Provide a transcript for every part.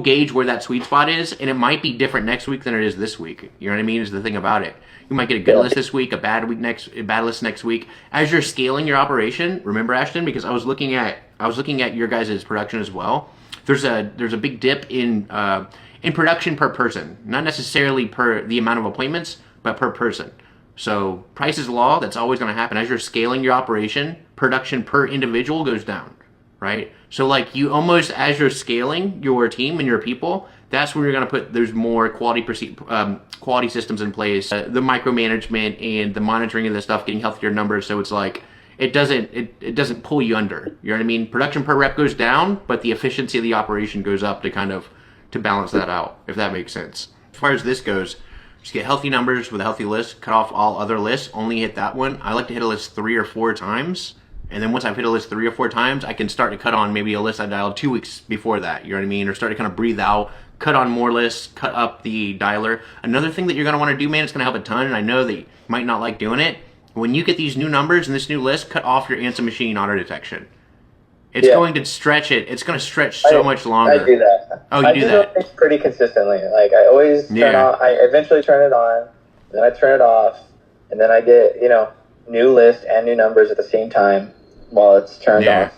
gauge where that sweet spot is, and it might be different next week than it is this week. You know what I mean? Is the thing about it. You might get a good list this week, a bad list next week. As you're scaling your operation, remember, Ashton, because I was looking at your guys' production as well. There's a big dip in production per person, not necessarily per the amount of appointments, but per person. So price is law. That's always going to happen. As you're scaling your operation, production per individual goes down, right? So like you almost, as you're scaling your team and your people, that's where you're going to put, there's more quality systems in place, the micromanagement and the monitoring of the stuff, getting healthier numbers. So it's like, it doesn't pull you under. You know what I mean? Production per rep goes down, but the efficiency of the operation goes up to balance that out, if that makes sense. As far as this goes, just get healthy numbers with a healthy list, cut off all other lists, only hit that one. I like to hit a list 3 or 4 times. And then once I've hit a list 3 or 4 times, I can start to cut on maybe a list I dialed 2 weeks before that, you know what I mean? Or start to kind of breathe out, cut on more lists, cut up the dialer. Another thing that you're gonna wanna do, man, it's gonna help a ton, and I know that you might not like doing it. When you get these new numbers and this new list, cut off your answer machine auto detection. It's going to stretch it. It's going to stretch so much longer. I do that. Oh, you do that? Those pretty consistently. Like I always turn on. I eventually turn it on, then I turn it off, and then I get new list and new numbers at the same time while it's turned off.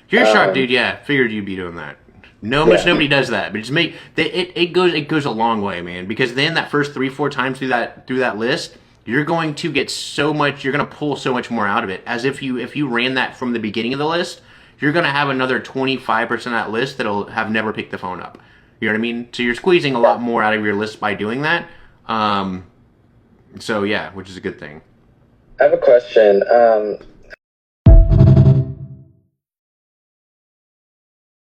You're sharp, dude. Yeah, figured you'd be doing that. Nobody does that, but just it goes a long way, man. Because then that first 3-4 times through that list, you're going to get so much. You're going to pull so much more out of it. As if you ran that from the beginning of the list, you're going to have another 25% of that list that'll have never picked the phone up. You know what I mean? So you're squeezing a lot more out of your list by doing that. So yeah, which is a good thing. I have a question.